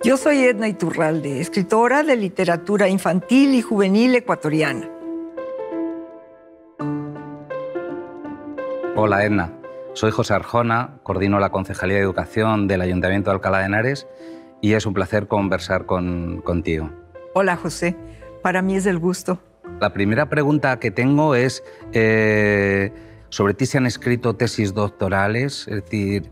Yo soy Edna Iturralde, escritora de literatura infantil y juvenil ecuatoriana. Hola Edna, soy José Arjona, coordino la Concejalía de Educación del Ayuntamiento de Alcalá de Henares y es un placer conversar contigo. Hola José, para mí es el gusto. La primera pregunta que tengo es, sobre ti se han escrito tesis doctorales, es decir,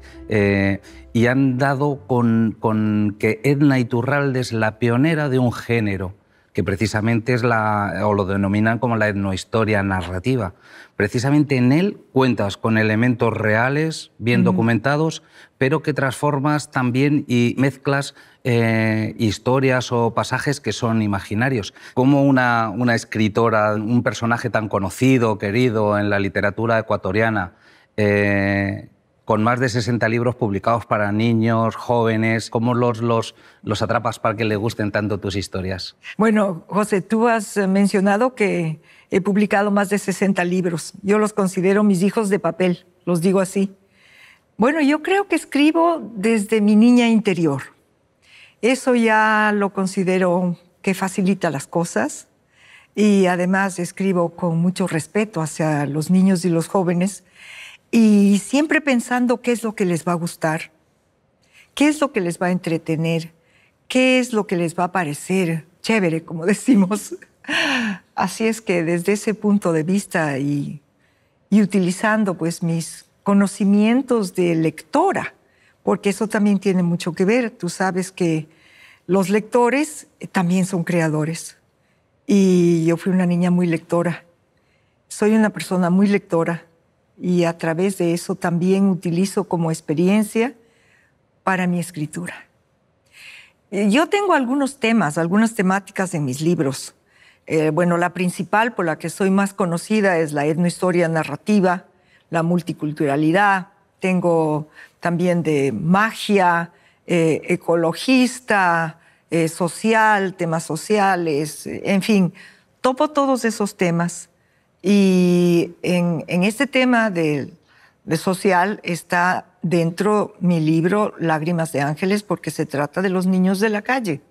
y han dado con que Edna Iturralde es la pionera de un género, que precisamente es o lo denominan como la etnohistoria narrativa. Precisamente en él cuentas con elementos reales, bien documentados, pero que transformas también y mezclas historias o pasajes que son imaginarios. ¿Cómo una escritora, un personaje tan conocido, querido en la literatura ecuatoriana, con más de 60 libros publicados para niños, jóvenes, cómo los atrapas para que les gusten tanto tus historias? Bueno, José, tú has mencionado que he publicado más de 60 libros. Yo los considero mis hijos de papel, los digo así. Bueno, yo creo que escribo desde mi niña interior. Eso ya lo considero que facilita las cosas y además escribo con mucho respeto hacia los niños y los jóvenes y siempre pensando qué es lo que les va a gustar, qué es lo que les va a entretener, qué es lo que les va a parecer chévere, como decimos. Así es que desde ese punto de vista y utilizando pues mis conocimientos de lectora, porque eso también tiene mucho que ver. Tú sabes que los lectores también son creadores. Y yo fui una niña muy lectora. Soy una persona muy lectora y a través de eso también utilizo como experiencia para mi escritura. Yo tengo algunos temas, algunas temáticas en mis libros. Bueno, la principal por la que soy más conocida es la etnohistoria narrativa, la multiculturalidad. Tengo también de magia, ecologista, social, temas sociales, en fin, topo todos esos temas. Y en este tema de social está dentro mi libro Lágrimas de Ángeles, porque se trata de los niños de la calle.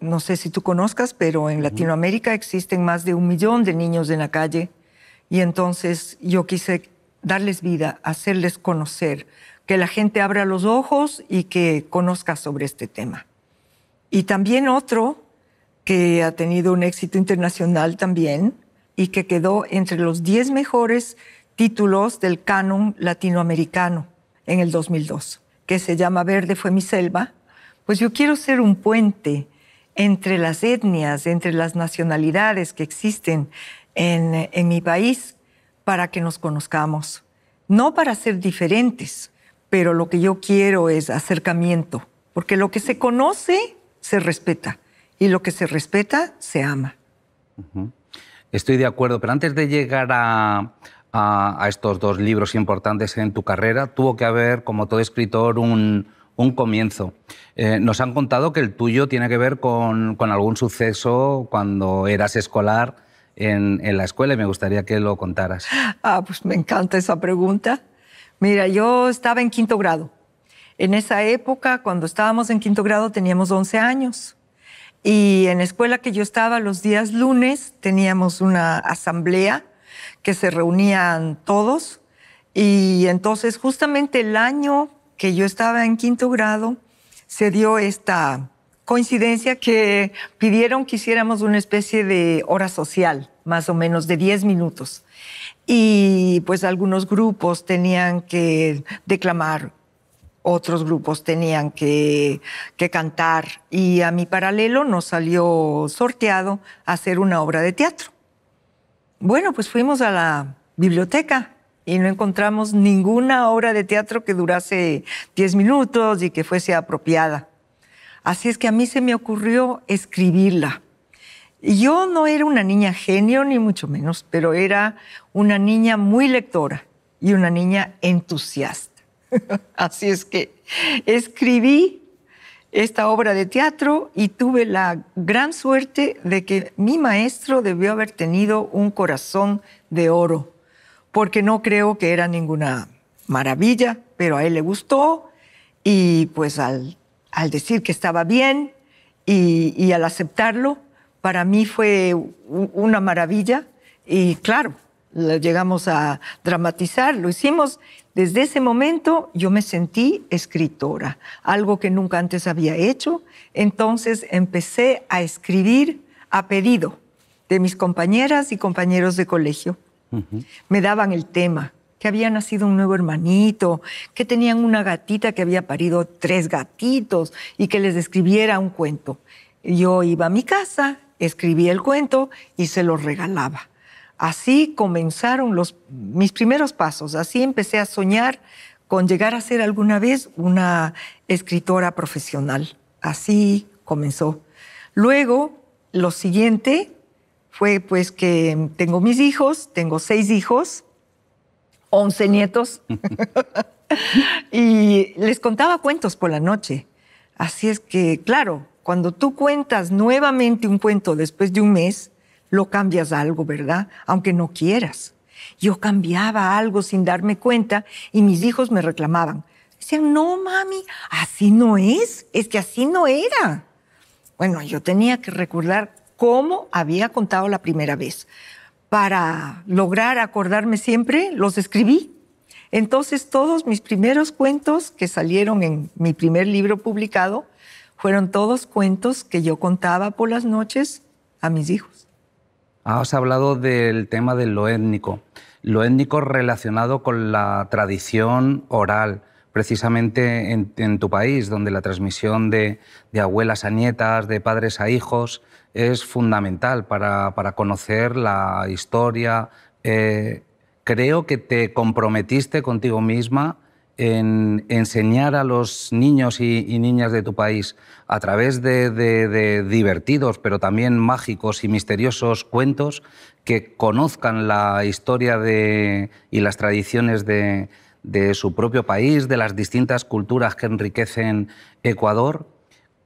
No sé si tú conozcas, pero en Latinoamérica existen más de 1 millón de niños en la calle. Y entonces yo quise darles vida, hacerles conocer, que la gente abra los ojos y que conozca sobre este tema. Y también otro que ha tenido un éxito internacional también y que quedó entre los 10 mejores títulos del canon latinoamericano en el 2002, que se llama Verde fue mi selva. Pues yo quiero ser un puente entre las etnias, entre las nacionalidades que existen en mi país para que nos conozcamos. No para ser diferentes, pero lo que yo quiero es acercamiento, porque lo que se conoce se respeta y lo que se respeta se ama. Estoy de acuerdo, pero antes de llegar a estos 2 libros importantes en tu carrera, tuvo que haber, como todo escritor, un comienzo. Nos han contado que el tuyo tiene que ver con algún suceso cuando eras escolar en la escuela y me gustaría que lo contaras. Pues me encanta esa pregunta. Mira, yo estaba en 5º grado. En esa época, cuando estábamos en 5º grado, teníamos 11 años. Y en la escuela que yo estaba, los días lunes, teníamos una asamblea que se reunían todos. Y entonces, justamente el año que yo estaba en 5º grado, se dio esta coincidencia que pidieron que hiciéramos una especie de hora social, más o menos de 10 minutos. Y pues algunos grupos tenían que declamar, otros grupos tenían que cantar. Y a mi paralelo nos salió sorteado hacer una obra de teatro. Bueno, pues fuimos a la biblioteca y no encontramos ninguna obra de teatro que durase 10 minutos y que fuese apropiada. Así es que a mí se me ocurrió escribirla. Yo no era una niña genio, ni mucho menos, pero era una niña muy lectora y una niña entusiasta. Así es que escribí esta obra de teatro y tuve la gran suerte de que mi maestro debió haber tenido un corazón de oro, porque no creo que era ninguna maravilla, pero a él le gustó y pues al al decir que estaba bien y al aceptarlo, para mí fue una maravilla. Y claro, lo llegamos a dramatizar, lo hicimos. Desde ese momento yo me sentí escritora, algo que nunca antes había hecho. Entonces empecé a escribir a pedido de mis compañeras y compañeros de colegio. Me daban el tema, que había nacido un nuevo hermanito, que tenían una gatita que había parido 3 gatitos y que les escribiera un cuento. Yo iba a mi casa, escribía el cuento y se lo regalaba. Así comenzaron mis primeros pasos. Así empecé a soñar con llegar a ser alguna vez una escritora profesional. Así comenzó. Luego, lo siguiente fue pues que tengo mis hijos, tengo 6 hijos, 11 nietos, y les contaba cuentos por la noche. Así es que, claro, cuando tú cuentas nuevamente un cuento después de un mes, lo cambias a algo, ¿verdad? Aunque no quieras. Yo cambiaba algo sin darme cuenta y mis hijos me reclamaban. Decían, no, mami, así no es que así no era. Bueno, yo tenía que recordar cómo había contado la primera vez. Para lograr acordarme siempre, los escribí. Entonces, todos mis primeros cuentos que salieron en mi primer libro publicado fueron todos cuentos que yo contaba por las noches a mis hijos. Has hablado del tema de lo étnico relacionado con la tradición oral, precisamente en tu país, donde la transmisión de abuelas a nietas, de padres a hijos, es fundamental para conocer la historia. Creo que te comprometiste contigo misma en enseñar a los niños y niñas de tu país a través de divertidos, pero también mágicos y misteriosos cuentos, que conozcan la historia y las tradiciones de su propio país, de las distintas culturas que enriquecen Ecuador.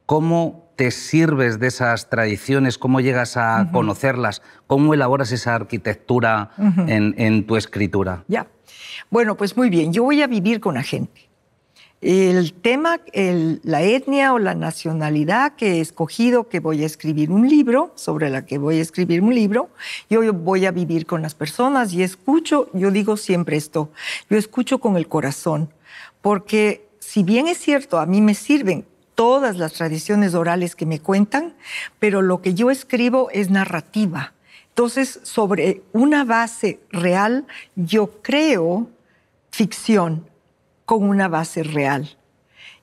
¿Cómo te sirves de esas tradiciones? ¿Cómo llegas a conocerlas? ¿Cómo elaboras esa arquitectura en tu escritura? Ya. Bueno, pues muy bien. Yo voy a vivir con la gente. El tema, la etnia o la nacionalidad que he escogido, que voy a escribir un libro, sobre la que voy a escribir un libro, yo voy a vivir con las personas y escucho, yo digo siempre esto, yo escucho con el corazón, porque si bien es cierto, a mí me sirven todas las tradiciones orales que me cuentan, pero lo que yo escribo es narrativa. Entonces, sobre una base real, yo creo ficción con una base real.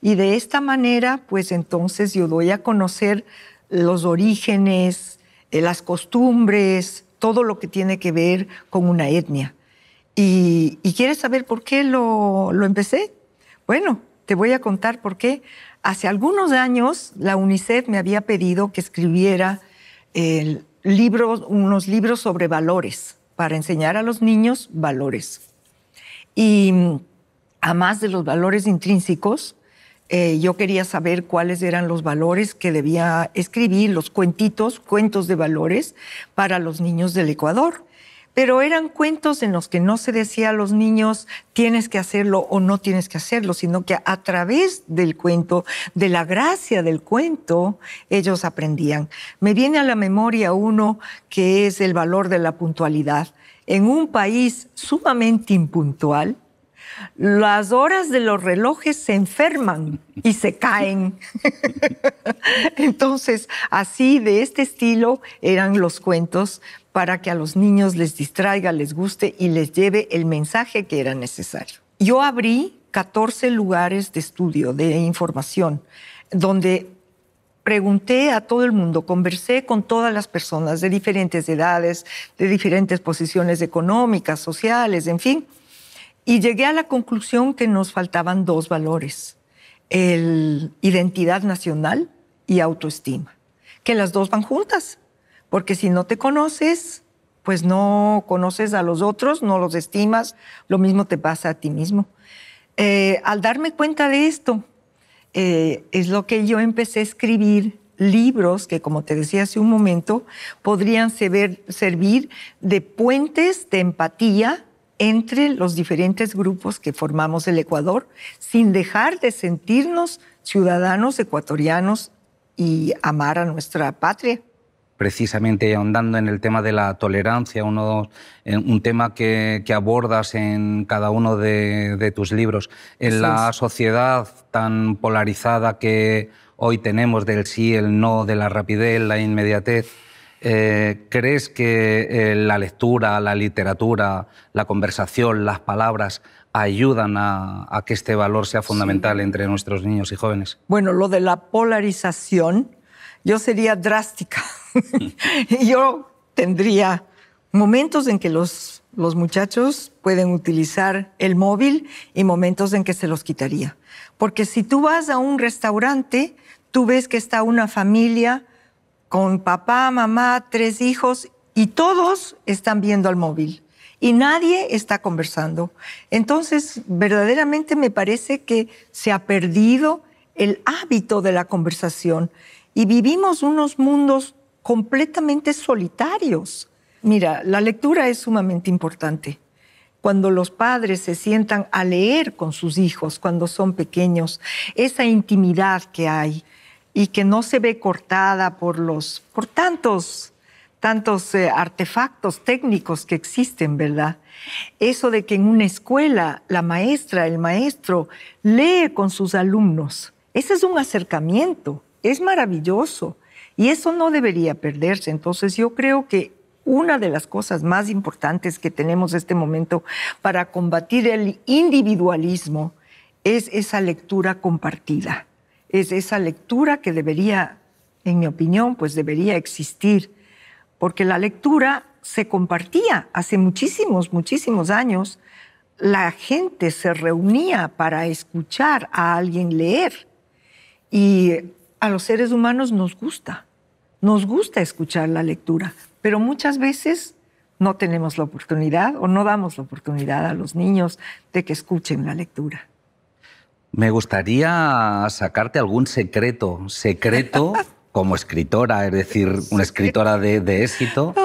Y de esta manera, pues entonces yo doy a conocer los orígenes, las costumbres, todo lo que tiene que ver con una etnia. ¿Y quieres saber por qué lo empecé? Bueno, te voy a contar por qué. Hace algunos años la UNICEF me había pedido que escribiera unos libros sobre valores, para enseñar a los niños valores. Y a más de los valores intrínsecos, yo quería saber cuáles eran los valores que debía escribir, los cuentos de valores para los niños del Ecuador. Pero eran cuentos en los que no se decía a los niños tienes que hacerlo o no tienes que hacerlo, sino que a través del cuento, de la gracia del cuento, ellos aprendían. Me viene a la memoria uno que es el valor de la puntualidad. En un país sumamente impuntual, las horas de los relojes se enferman y se caen. Entonces, así, de este estilo, eran los cuentos para que a los niños les distraiga, les guste y les lleve el mensaje que era necesario. Yo abrí 14 lugares de estudio, de información, donde pregunté a todo el mundo, conversé con todas las personas de diferentes edades, de diferentes posiciones económicas, sociales, en fin, y llegué a la conclusión que nos faltaban 2 valores, identidad nacional y autoestima, que las 2 van juntas, porque si no te conoces, pues no conoces a los otros, no los estimas, lo mismo te pasa a ti mismo. Al darme cuenta de esto, es lo que yo empecé a escribir libros que, como te decía hace un momento, podrían servir de puentes de empatía entre los diferentes grupos que formamos el Ecuador, sin dejar de sentirnos ciudadanos ecuatorianos y amar a nuestra patria. Precisamente ahondando en el tema de la tolerancia, un tema que abordas en cada uno de tus libros. En la sociedad tan polarizada que hoy tenemos del sí, el no, de la rapidez, la inmediatez, ¿crees que la lectura, la literatura, la conversación, las palabras ayudan a que este valor sea fundamental entre nuestros niños y jóvenes? Bueno, lo de la polarización, yo sería drástica. Yo tendría momentos en que los muchachos pueden utilizar el móvil y momentos en que se los quitaría. Porque si tú vas a un restaurante, tú ves que está una familia con papá, mamá, 3 hijos y todos están viendo al móvil y nadie está conversando. Entonces, verdaderamente me parece que se ha perdido el hábito de la conversación y vivimos unos mundos completamente solitarios. Mira, la lectura es sumamente importante. Cuando los padres se sientan a leer con sus hijos cuando son pequeños, esa intimidad que hay y que no se ve cortada por tantos artefactos técnicos que existen, ¿verdad? Eso de que en una escuela la maestra, el maestro lee con sus alumnos, ese es un acercamiento, es maravilloso. Y eso no debería perderse. Entonces yo creo que una de las cosas más importantes que tenemos en este momento para combatir el individualismo es esa lectura compartida. Es esa lectura que debería, en mi opinión, pues debería existir. Porque la lectura se compartía hace muchísimos, muchísimos años. La gente se reunía para escuchar a alguien leer. Y a los seres humanos nos gusta escuchar la lectura, pero muchas veces no tenemos la oportunidad o no damos la oportunidad a los niños de que escuchen la lectura. Me gustaría sacarte algún secreto como escritora, es decir, una escritora de éxito.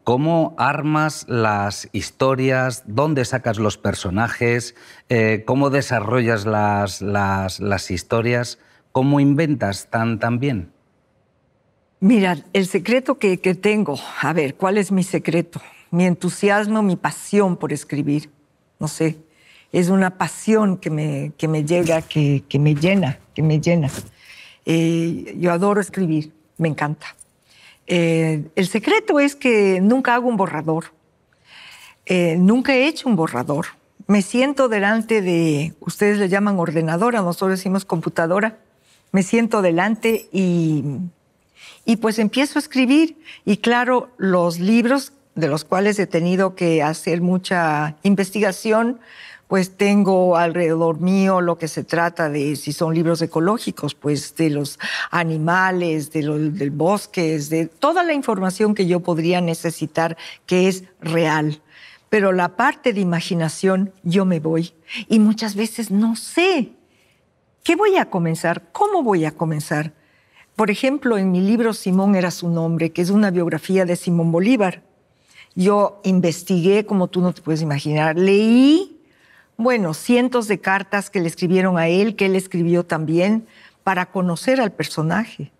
¿Cómo armas las historias? ¿Dónde sacas los personajes? ¿Cómo desarrollas las historias? ¿Cómo inventas tan bien? Mira, el secreto que tengo, a ver, ¿cuál es mi secreto? Mi entusiasmo, mi pasión por escribir. No sé, es una pasión que me llega, que me llena. Yo adoro escribir, me encanta. El secreto es que nunca hago un borrador. Nunca he hecho un borrador. Me siento delante de, ustedes le llaman ordenadora, nosotros decimos computadora. Me siento delante y pues empiezo a escribir. Y claro, los libros de los cuales he tenido que hacer mucha investigación, pues tengo alrededor mío lo que se trata de, si son libros ecológicos, pues de los animales, del bosque, de toda la información que yo podría necesitar que es real. Pero la parte de imaginación, yo me voy. Y muchas veces no sé qué voy a comenzar, cómo voy a comenzar. Por ejemplo, en mi libro Simón era su nombre, que es una biografía de Simón Bolívar. Yo investigué, como tú no te puedes imaginar, leí, bueno, cientos de cartas que le escribieron a él, que él escribió también, para conocer al personaje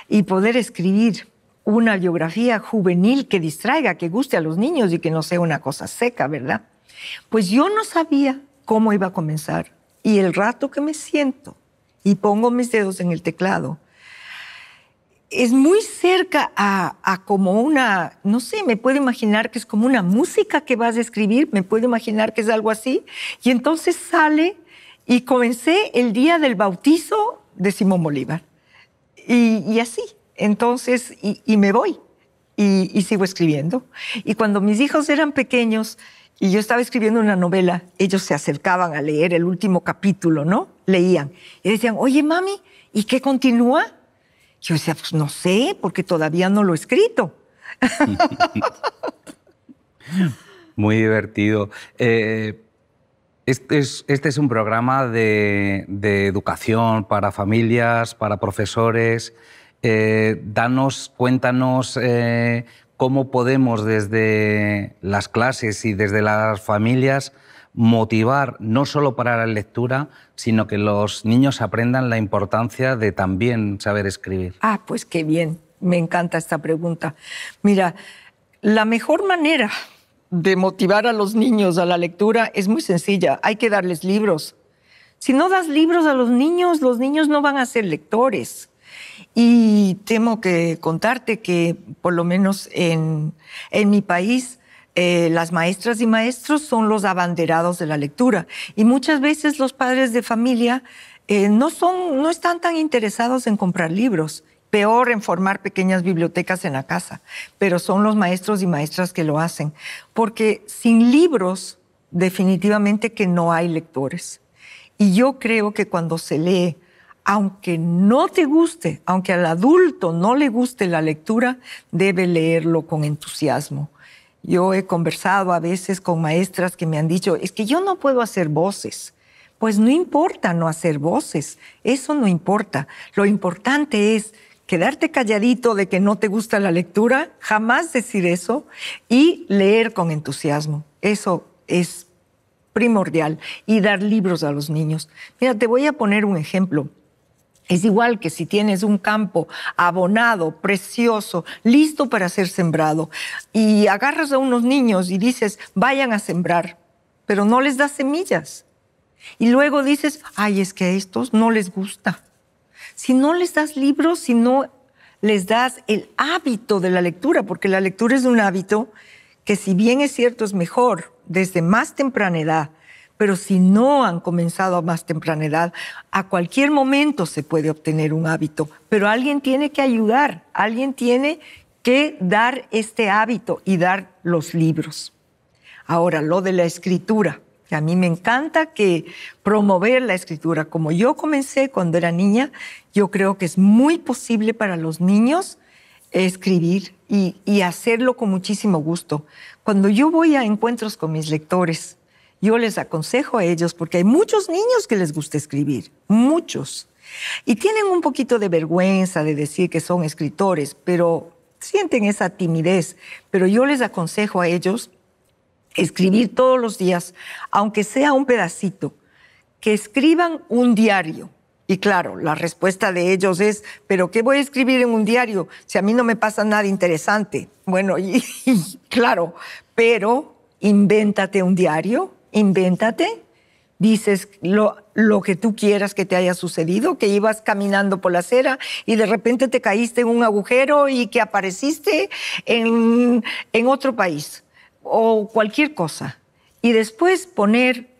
y poder escribir una biografía juvenil que distraiga, que guste a los niños y que no sea una cosa seca, ¿verdad? Pues yo no sabía cómo iba a comenzar. Y el rato que me siento y pongo mis dedos en el teclado, es muy cerca a como una, no sé, me puedo imaginar que es como una música que vas a escribir, me puedo imaginar que es algo así. Y entonces sale y comencé el día del bautizo de Simón Bolívar. Y así, entonces, y me voy y sigo escribiendo. Y cuando mis hijos eran pequeños y yo estaba escribiendo una novela, ellos se acercaban a leer el último capítulo, ¿no? Leían y decían, oye, mami, ¿y qué continúa? Yo decía, pues no sé, porque todavía no lo he escrito. Muy divertido. Este es un programa de educación para familias, para profesores. Cuéntanos cómo podemos desde las clases y desde las familias motivar no solo para la lectura, sino que los niños aprendan la importancia de también saber escribir. Ah, pues qué bien, me encanta esta pregunta. Mira, la mejor manera de motivar a los niños a la lectura es muy sencilla, hay que darles libros. Si no das libros a los niños no van a ser lectores. Y tengo que contarte que, por lo menos en mi país, las maestras y maestros son los abanderados de la lectura. Y muchas veces los padres de familia no están tan interesados en comprar libros, peor en formar pequeñas bibliotecas en la casa, pero son los maestros y maestras que lo hacen. Porque sin libros, definitivamente que no hay lectores. Y yo creo que cuando se lee, aunque no te guste, aunque al adulto no le guste la lectura, debe leerlo con entusiasmo. Yo he conversado a veces con maestras que me han dicho, es que yo no puedo hacer voces. Pues no importa no hacer voces, eso no importa. Lo importante es quedarte calladito de que no te gusta la lectura, jamás decir eso, y leer con entusiasmo. Eso es primordial. Y dar libros a los niños. Mira, te voy a poner un ejemplo. Es igual que si tienes un campo abonado, precioso, listo para ser sembrado, y agarras a unos niños y dices, vayan a sembrar, pero no les das semillas. Y luego dices, ay, es que a estos no les gusta. Si no les das libros, si no les das el hábito de la lectura, porque la lectura es un hábito que, si bien es cierto, es mejor desde más temprana edad, pero si no han comenzado a más temprana edad, a cualquier momento se puede obtener un hábito. Pero alguien tiene que ayudar, alguien tiene que dar este hábito y dar los libros. Ahora, lo de la escritura. A mí me encanta promover la escritura. Como yo comencé cuando era niña, yo creo que es muy posible para los niños escribir y hacerlo con muchísimo gusto. Cuando yo voy a encuentros con mis lectores, yo les aconsejo a ellos, porque hay muchos niños que les gusta escribir, muchos. Y tienen un poquito de vergüenza de decir que son escritores, pero sienten esa timidez. Pero yo les aconsejo a ellos escribir todos los días, aunque sea un pedacito, que escriban un diario. Y claro, la respuesta de ellos es, ¿pero qué voy a escribir en un diario si a mí no me pasa nada interesante? Bueno, y claro, pero invéntate un diario. Invéntate, dices lo que tú quieras que te haya sucedido, que ibas caminando por la acera y de repente te caíste en un agujero y que apareciste en otro país, o cualquier cosa. Y después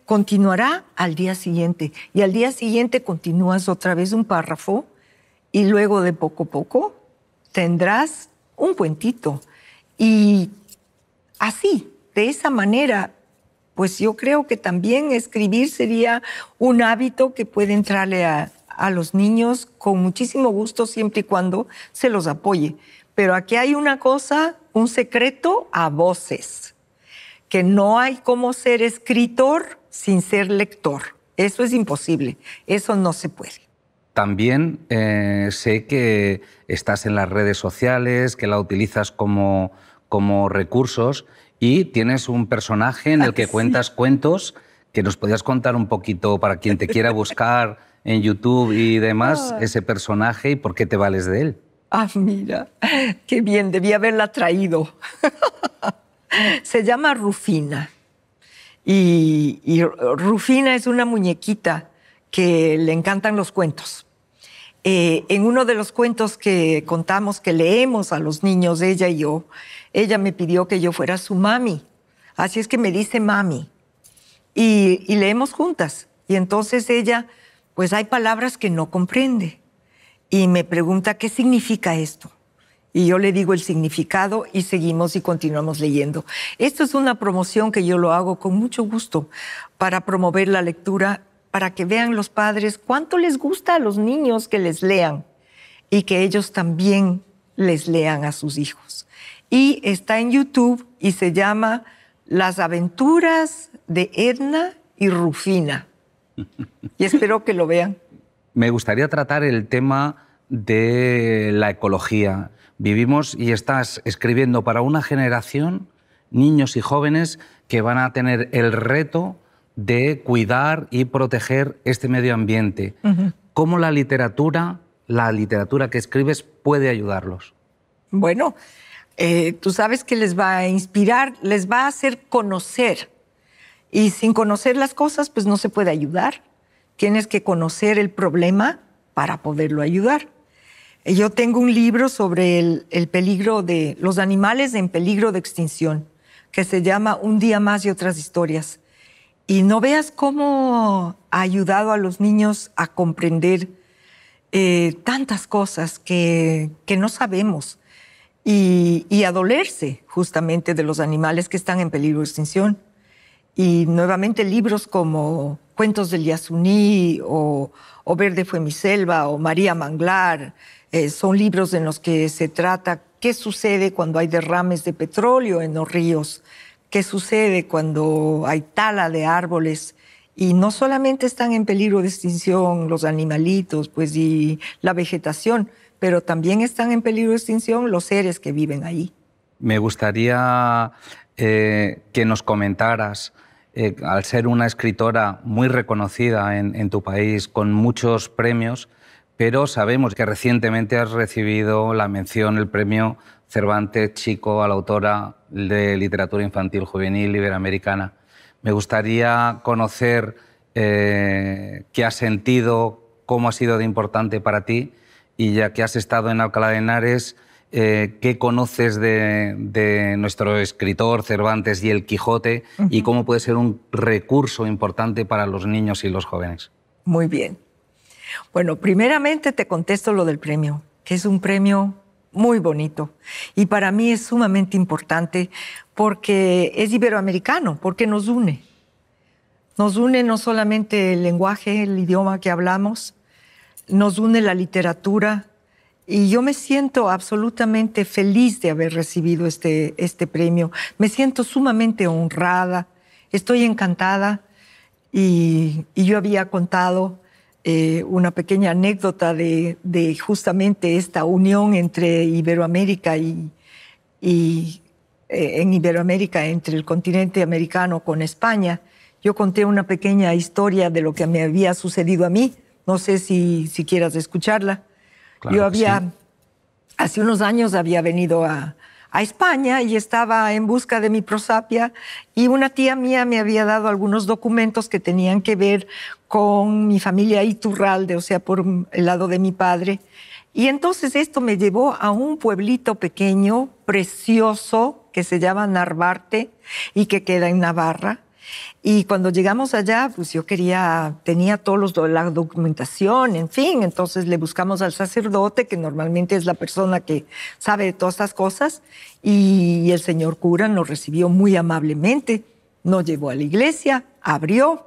continuará al día siguiente, y al día siguiente continúas otra vez un párrafo, y luego de poco a poco tendrás un cuentito. Y así, de esa manera, pues yo creo que también escribir sería un hábito que puede entrarle a los niños con muchísimo gusto, siempre y cuando se los apoye. Pero aquí hay una cosa, un secreto a voces, que no hay cómo ser escritor sin ser lector. Eso es imposible, eso no se puede. También sé que estás en las redes sociales, que la utilizas como recursos, y tienes un personaje en el que cuentas cuentos, que nos podías contar un poquito para quien te quiera buscar en YouTube y demás, ese personaje y por qué te vales de él. Ah, mira, qué bien, debí haberla traído. Se llama Rufina. Y Rufina es una muñequita que le encantan los cuentos. En uno de los cuentos que contamos, que leemos a los niños, ella y yo, ella me pidió que yo fuera su mami. Así es que me dice mami. Y leemos juntas. Y entonces ella, pues hay palabras que no comprende. Y me pregunta, ¿qué significa esto? Y yo le digo el significado y seguimos y continuamos leyendo. Esto es una promoción que yo lo hago con mucho gusto para promover la lectura, para que vean los padres cuánto les gusta a los niños que les lean y que ellos también les lean a sus hijos. Y está en YouTube y se llama Las aventuras de Edna y Rufina. Y espero que lo vean. Me gustaría tratar el tema de la ecología. Vivimos y estás escribiendo para una generación, niños y jóvenes, que van a tener el reto de cuidar y proteger este medio ambiente. ¿Cómo la literatura que escribes puede ayudarlos? Bueno, tú sabes que les va a inspirar, les va a hacer conocer. Y sin conocer las cosas, pues no se puede ayudar. Tienes que conocer el problema para poderlo ayudar. Yo tengo un libro sobre el peligro de los animales en peligro de extinción, que se llama Un día más y otras historias. Y no veas cómo ha ayudado a los niños a comprender tantas cosas que no sabemos y a dolerse justamente de los animales que están en peligro de extinción. Y nuevamente libros como Cuentos del Yasuní o Verde fue mi selva o María Manglar son libros en los que se trata qué sucede cuando hay derrames de petróleo en los ríos, qué sucede cuando hay tala de árboles. Y no solamente están en peligro de extinción los animalitos pues, y la vegetación, pero también están en peligro de extinción los seres que viven ahí. Me gustaría que nos comentaras, al ser una escritora muy reconocida en tu país, con muchos premios, pero sabemos que recientemente has recibido la mención, el premio Cervantes Chico a la autora de literatura infantil juvenil iberoamericana. Me gustaría conocer qué has sentido, cómo ha sido de importante para ti, y ya que has estado en Alcalá de Henares, qué conoces de nuestro escritor Cervantes y el Quijote y cómo puede ser un recurso importante para los niños y los jóvenes. Muy bien. Bueno, primeramente te contesto lo del premio, que es un premio muy bonito y para mí es sumamente importante porque es iberoamericano, porque nos une. Nos une no solamente el lenguaje, el idioma que hablamos, nos une la literatura y yo me siento absolutamente feliz de haber recibido este premio. Me siento sumamente honrada, estoy encantada y yo había contado una pequeña anécdota de justamente esta unión entre Iberoamérica en Iberoamérica, entre el continente americano con España. Yo conté una pequeña historia de lo que me había sucedido a mí. No sé si quieras escucharla. Claro, yo había, sí. Hace unos años había venido a España y estaba en busca de mi prosapia y una tía mía me había dado algunos documentos que tenían que ver con mi familia Iturralde, o sea, por el lado de mi padre. Y entonces esto me llevó a un pueblito pequeño, precioso, que se llama Narvarte y que queda en Navarra. Y cuando llegamos allá, pues yo tenía la documentación, en fin, entonces le buscamos al sacerdote, que normalmente es la persona que sabe de todas estas cosas, y el señor cura nos recibió muy amablemente, nos llevó a la iglesia, abrió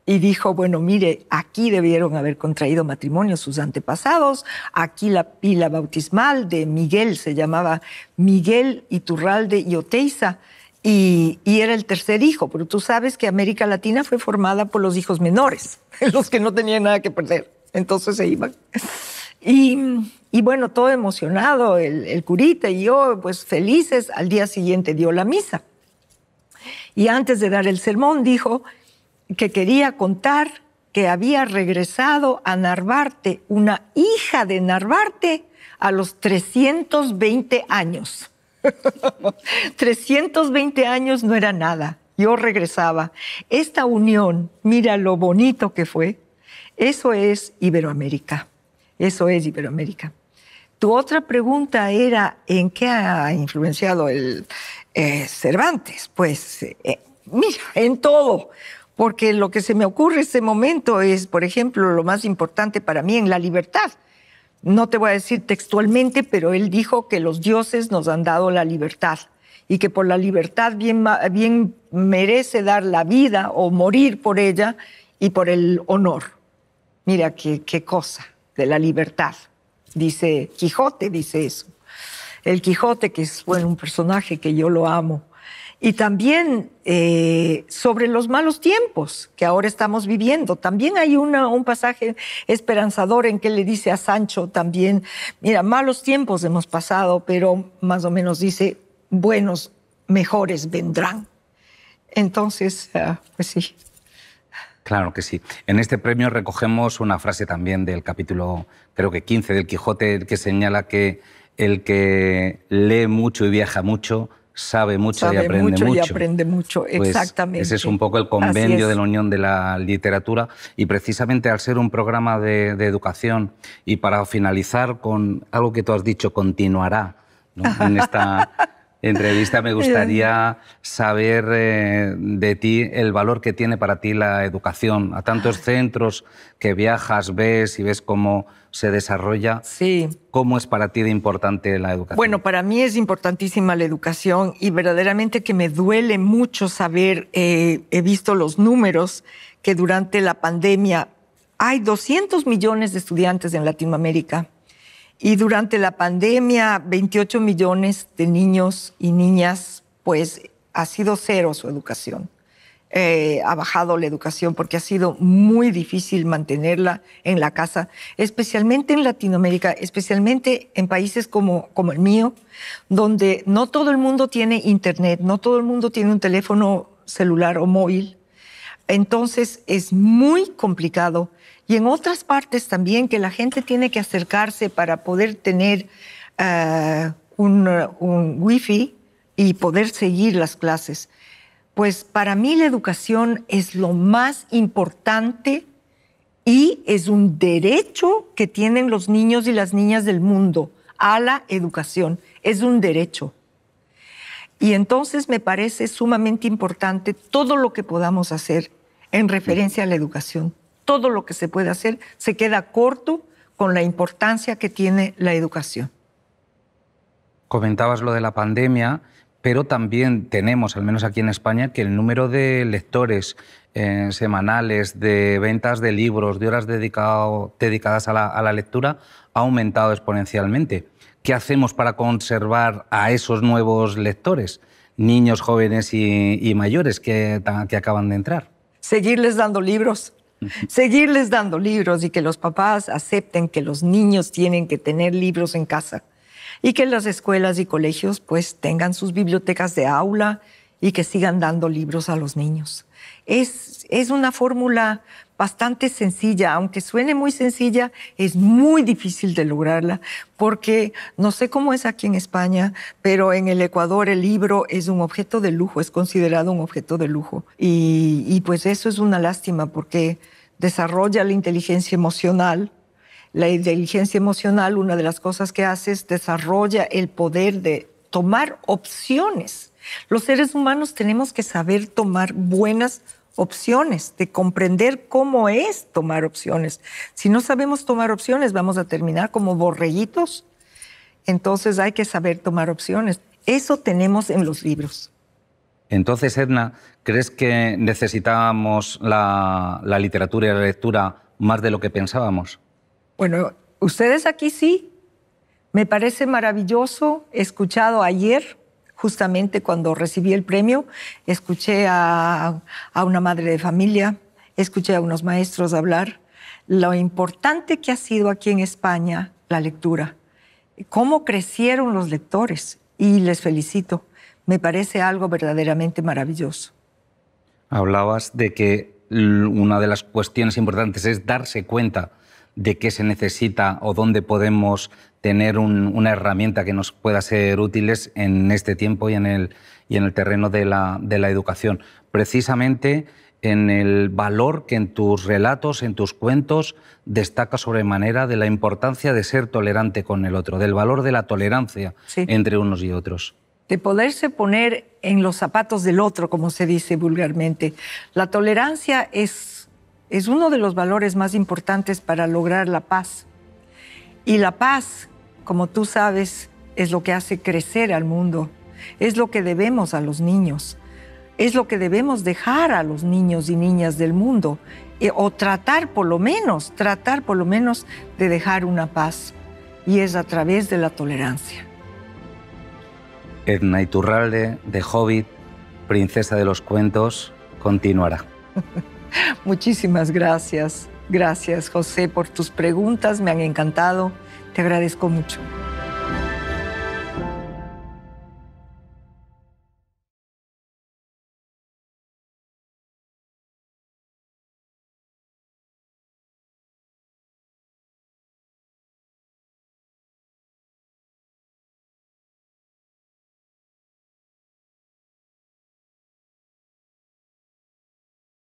y dijo, bueno, mire, aquí debieron haber contraído matrimonio sus antepasados, aquí la pila bautismal de Miguel, se llamaba Miguel Iturralde y Oteiza, y era el tercer hijo, pero tú sabes que América Latina fue formada por los hijos menores, los que no tenían nada que perder, entonces se iban. Y bueno, todo emocionado, el curita y yo, pues felices, al día siguiente dio la misa. Y antes de dar el sermón dijo que quería contar que había regresado a Narvarte, una hija de Narvarte, a los 320 años. 320 años no era nada. Yo regresaba. Esta unión, mira lo bonito que fue. Eso es Iberoamérica. Eso es Iberoamérica. Tu otra pregunta era ¿en qué ha influenciado el Cervantes? Pues mira, en todo. Porque lo que se me ocurre en este momento es, por ejemplo, lo más importante para mí en la libertad. No te voy a decir textualmente, pero él dijo que los dioses nos han dado la libertad y que por la libertad bien merece dar la vida o morir por ella y por el honor. Mira qué cosa de la libertad. Dice Quijote, dice eso. El Quijote, que es bueno, un personaje que yo lo amo. Y también sobre los malos tiempos que ahora estamos viviendo. También hay un pasaje esperanzador en que le dice a Sancho también, mira, malos tiempos hemos pasado, pero más o menos dice, buenos, mejores vendrán. Entonces, pues sí. Claro que sí. En este premio recogemos una frase también del capítulo, creo que 15 del Quijote, que señala que el que lee mucho y viaja mucho sabe mucho y aprende mucho. Y aprende mucho, pues exactamente. Ese es un poco el convenio de la Unión de la Literatura, y precisamente al ser un programa de educación, y para finalizar con algo que tú has dicho, continuará, ¿no? En esta entrevista me gustaría saber de ti el valor que tiene para ti la educación. A tantos centros que viajas, ves y ves cómo se desarrolla. Sí. ¿Cómo es para ti de importante la educación? Bueno, para mí es importantísima la educación, y verdaderamente que me duele mucho saber, he visto los números, que durante la pandemia hay 200 millones de estudiantes en Latinoamérica. Y durante la pandemia, 28 millones de niños y niñas, pues ha sido cero su educación. Ha bajado la educación porque ha sido muy difícil mantenerla en la casa, especialmente en Latinoamérica, especialmente en países como el mío, donde no todo el mundo tiene internet, no todo el mundo tiene un teléfono celular o móvil. Entonces es muy complicado. Y en otras partes también, que la gente tiene que acercarse para poder tener un wifi y poder seguir las clases. Pues para mí la educación es lo más importante y es un derecho que tienen los niños y las niñas del mundo a la educación. Es un derecho. Y entonces me parece sumamente importante todo lo que podamos hacer en referencia a la educación. Todo lo que se puede hacer se queda corto con la importancia que tiene la educación. Comentabas lo de la pandemia, pero también tenemos, al menos aquí en España, que el número de lectores semanales, de ventas de libros, de horas dedicadas a la lectura, ha aumentado exponencialmente. ¿Qué hacemos para conservar a esos nuevos lectores, niños, jóvenes y mayores que acaban de entrar? Seguirles dando libros. Seguirles dando libros, y que los papás acepten que los niños tienen que tener libros en casa, y que las escuelas y colegios pues tengan sus bibliotecas de aula y que sigan dando libros a los niños. Es una fórmula bastante sencilla, aunque suene muy sencilla, es muy difícil de lograrla, porque no sé cómo es aquí en España, pero en el Ecuador el libro es un objeto de lujo, es considerado un objeto de lujo. Y pues eso es una lástima, porque desarrolla la inteligencia emocional. La inteligencia emocional, una de las cosas que hace es desarrolla el poder de tomar opciones. Los seres humanos tenemos que saber tomar buenas opciones, de comprender cómo es tomar opciones. Si no sabemos tomar opciones, vamos a terminar como borreguitos. Entonces hay que saber tomar opciones. Eso tenemos en los libros. Entonces, Edna, ¿crees que necesitábamos la literatura y la lectura más de lo que pensábamos? Bueno, ustedes aquí sí. Me parece maravilloso. He escuchado ayer, justamente cuando recibí el premio, escuché a una madre de familia, escuché a unos maestros hablar lo importante que ha sido aquí en España la lectura, cómo crecieron los lectores, y les felicito. Me parece algo verdaderamente maravilloso. Hablabas de que una de las cuestiones importantes es darse cuenta de qué se necesita o dónde podemos tener una herramienta que nos pueda ser útiles en este tiempo y en el terreno de la educación. Precisamente en el valor que en tus relatos, en tus cuentos, destaca sobremanera de la importancia de ser tolerante con el otro, del valor de la tolerancia entre unos y otros. De poderse poner en los zapatos del otro, como se dice vulgarmente. La tolerancia es uno de los valores más importantes para lograr la paz. Y la paz, como tú sabes, es lo que hace crecer al mundo. Es lo que debemos a los niños. Es lo que debemos dejar a los niños y niñas del mundo. O tratar por lo menos de dejar una paz. Y es a través de la tolerancia. Edna Iturralde, de Hobbit, princesa de los cuentos continuará. Muchísimas gracias. Gracias, José, por tus preguntas. Me han encantado. Te agradezco mucho.